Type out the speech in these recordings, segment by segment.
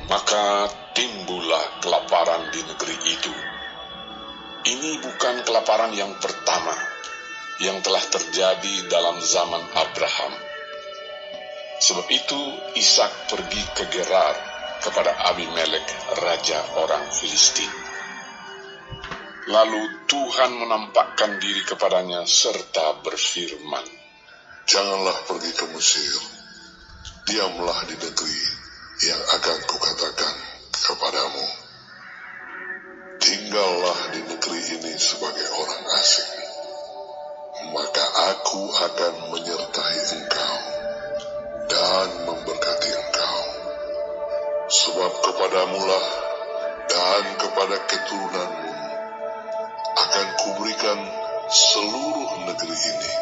Maka timbullah kelaparan di negeri itu. Ini bukan kelaparan yang pertama yang telah terjadi dalam zaman Abraham. Sebab itu Ishak pergi ke Gerar kepada Abimelek, raja orang Filistin. Lalu Tuhan menampakkan diri kepadanya serta berfirman, "Janganlah pergi ke Mesir, diamlah di negeri yang akan kukatakan kepadamu. Tinggallah di negeri ini sebagai orang asing, maka aku akan menyertai engkau dan memberkati engkau. Sebab kepadamulah dan kepada keturunanmu akan kuberikan seluruh negeri ini,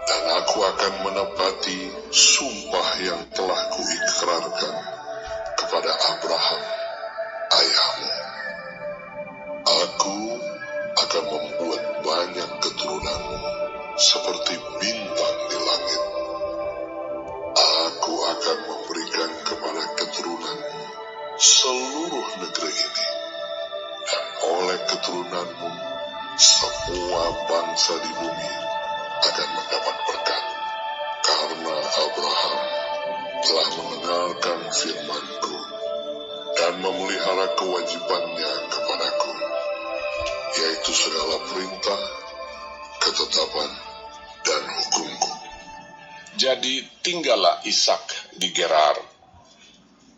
dan aku akan menepati sumpah yang telah kuikrarkan kepada Abraham, ayahmu. Aku akan membuat banyak keturunanmu seperti bintang di langit. Aku akan memberikan kepada keturunanmu seluruh negeri ini, dan oleh keturunanmu semua bangsa di bumi akan mendapat berkat, karena Abraham telah mendengarkan firman-Ku dan memelihara kewajibannya kepadaku, yaitu segala perintah, ketetapan, dan hukum-Ku." Jadi tinggallah Ishak di Gerar.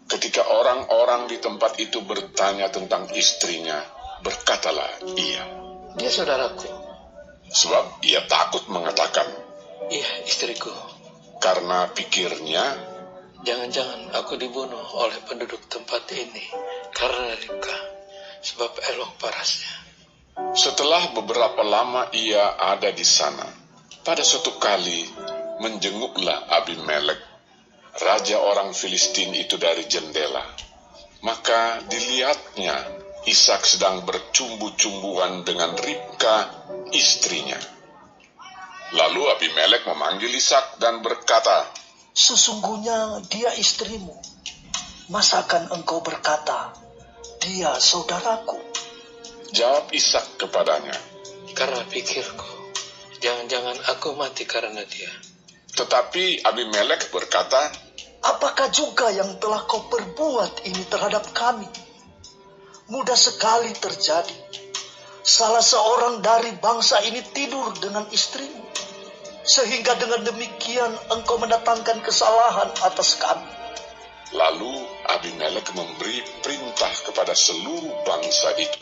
Ketika orang-orang di tempat itu bertanya tentang istrinya, berkatalah ia, "Dia saudaraku." Sebab ia takut mengatakan, "Iya, istriku." Karena pikirnya, Jangan-jangan aku dibunuh oleh penduduk tempat ini karena ribka, sebab elok parasnya. setelah beberapa lama ia ada di sana, pada suatu kali menjenguklah Abimelek, raja orang Filistin itu dari jendela. Maka dilihatnya Ishak sedang bercumbu-cumbuan dengan Ribka, istrinya. Lalu Abimelek memanggil Ishak dan berkata, "Sesungguhnya dia istrimu. Masakan engkau berkata, dia saudaraku?" Jawab Ishak kepadanya, Karena pikirku, jangan-jangan aku mati karena dia. Tetapi Abimelek berkata, "Apakah juga yang telah kau perbuat ini terhadap kami? Mudah sekali terjadi. Salah seorang dari bangsa ini tidur dengan istrimu, sehingga dengan demikian engkau mendatangkan kesalahan atas kami." Lalu Abimelek memberi perintah kepada seluruh bangsa itu,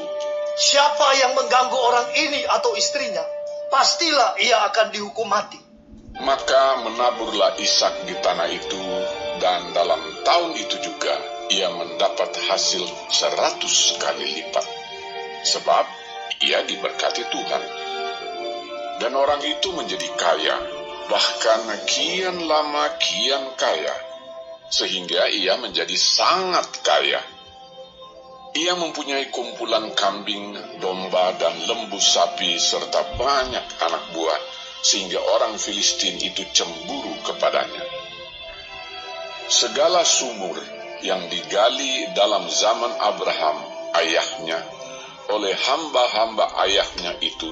"Siapa yang mengganggu orang ini atau istrinya, pastilah ia akan dihukum mati." Maka menaburlah Ishak di tanah itu, dan dalam tahun itu juga ia mendapat hasil 100 kali lipat, sebab ia diberkati Tuhan. Dan orang itu menjadi kaya, bahkan kian lama kian kaya, sehingga ia menjadi sangat kaya. Ia mempunyai kumpulan kambing, domba, dan lembu sapi, serta banyak anak buah, sehingga orang Filistin itu cemburu kepadanya. Segala sumur yang digali dalam zaman Abraham, ayahnya, oleh hamba-hamba ayahnya itu,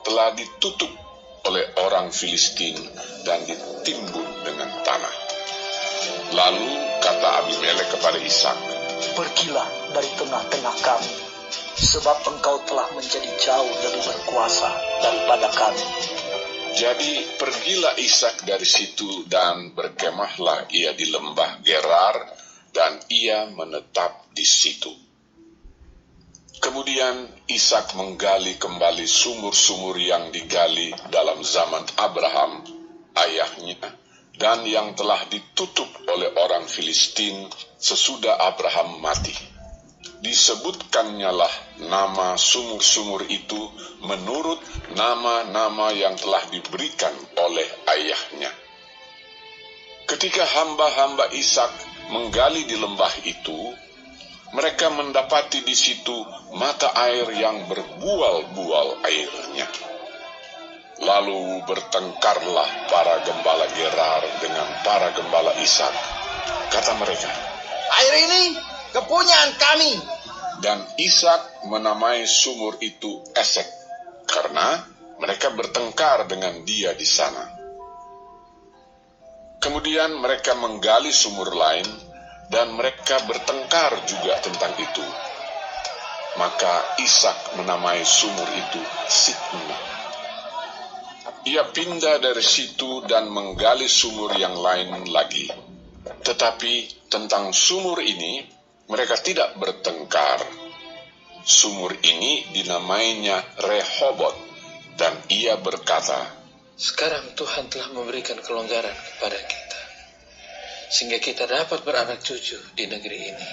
telah ditutup oleh orang Filistin dan ditimbun dengan tanah. Lalu kata Abimelek kepada Ishak, "Pergilah dari tengah-tengah kami, sebab engkau telah menjadi jauh lebih berkuasa daripada kami." Jadi pergilah Ishak dari situ, dan berkemahlah ia di lembah Gerar, dan ia menetap di situ. Kemudian Ishak menggali kembali sumur-sumur yang digali dalam zaman Abraham, ayahnya, dan yang telah ditutup oleh orang Filistin sesudah Abraham mati. Disebutkannya lah nama sumur-sumur itu menurut nama-nama yang telah diberikan oleh ayahnya. Ketika hamba-hamba Ishak menggali di lembah itu, mereka mendapati di situ mata air yang berbual-bual airnya. Lalu bertengkarlah para gembala Gerar dengan para gembala Ishak. Kata mereka, "Air ini kepunyaan kami. Dan Ishak menamai sumur itu Esek, karena mereka bertengkar dengan dia di sana. Kemudian mereka menggali sumur lain, dan mereka bertengkar juga tentang itu. Maka Ishak menamai sumur itu Sitnah. Ia pindah dari situ dan menggali sumur yang lain lagi. Tetapi tentang sumur ini, mereka tidak bertengkar. Sumur ini dinamainya Rehobot, dan ia berkata, Sekarang Tuhan telah memberikan kelonggaran kepada kita, sehingga kita dapat beranak cucu di negeri ini.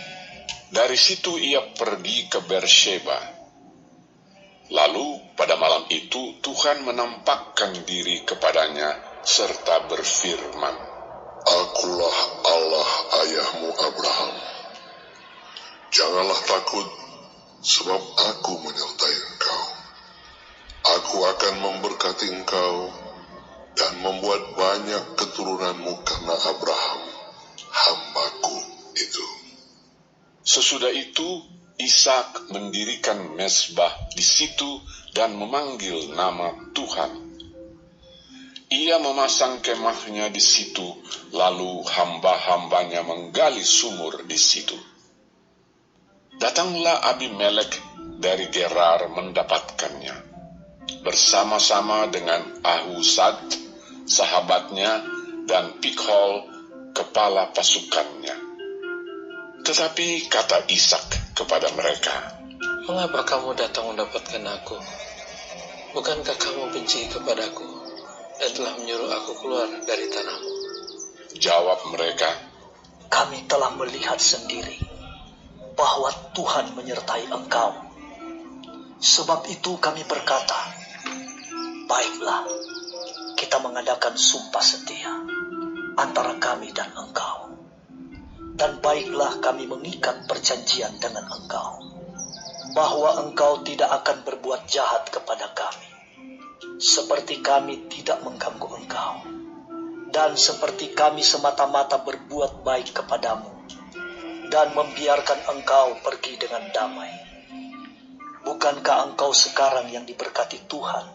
Dari situ ia pergi ke Beersheba. Lalu pada malam itu Tuhan menampakkan diri kepadanya serta berfirman, Akulah Allah ayahmu Abraham. Janganlah takut, sebab aku menyertai engkau. Aku akan memberkati engkau dan membuat banyak keturunanmu karena Abraham, hamba-Ku itu. Sesudah itu Ishak mendirikan mezbah di situ dan memanggil nama Tuhan. Ia memasang kemahnya di situ, lalu hamba-hambanya menggali sumur di situ. Datanglah Abimelek dari Gerar mendapatkannya, bersama-sama dengan Ahuzad, sahabatnya, dan Pikhol, kepala pasukannya. Tetapi kata Ishak kepada mereka, Mengapa kamu datang mendapatkan aku? Bukankah kamu benci kepadaku dan telah menyuruh aku keluar dari tanahmu? Jawab mereka, Kami telah melihat sendiri bahwa Tuhan menyertai engkau. Sebab itu kami berkata, baiklah, kita mengadakan sumpah setia antara kami dan engkau. Dan baiklah kami mengikat perjanjian dengan engkau, bahwa engkau tidak akan berbuat jahat kepada kami, seperti kami tidak mengganggu engkau, dan seperti kami semata-mata berbuat baik kepadamu, dan membiarkan engkau pergi dengan damai. Bukankah engkau sekarang yang diberkati Tuhan?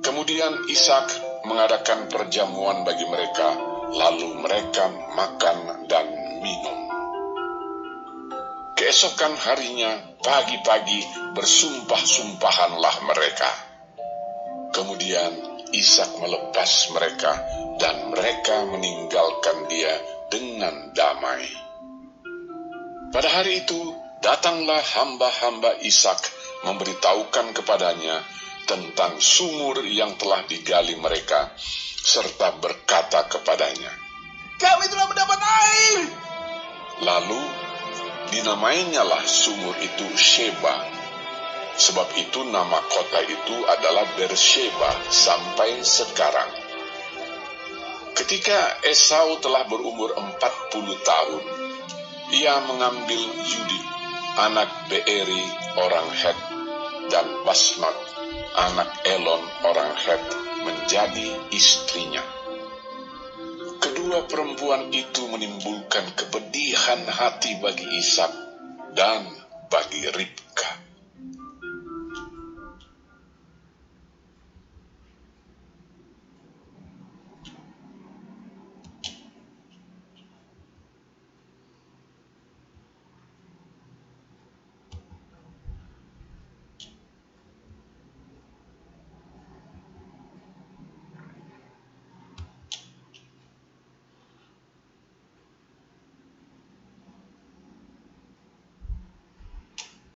Kemudian Ishak mengadakan perjamuan bagi mereka, lalu mereka makan dan minum. Keesokan harinya, pagi-pagi bersumpah-sumpahanlah mereka. Kemudian Ishak melepas mereka, dan mereka meninggalkan dia dengan damai. Pada hari itu, datanglah hamba-hamba Ishak memberitahukan kepadanya tentang sumur yang telah digali mereka, serta berkata kepadanya, Kami telah mendapat air. Lalu dinamainyalah sumur itu Sheba. Sebab itu nama kota itu adalah Beersheba sampai sekarang. Ketika Esau telah berumur 40 tahun, ia mengambil Yudit, anak Beeri orang Het, dan Basmat, anak Elon orang Het, menjadi istrinya. Kedua perempuan itu menimbulkan kepedihan hati bagi Ishak dan bagi Ribka.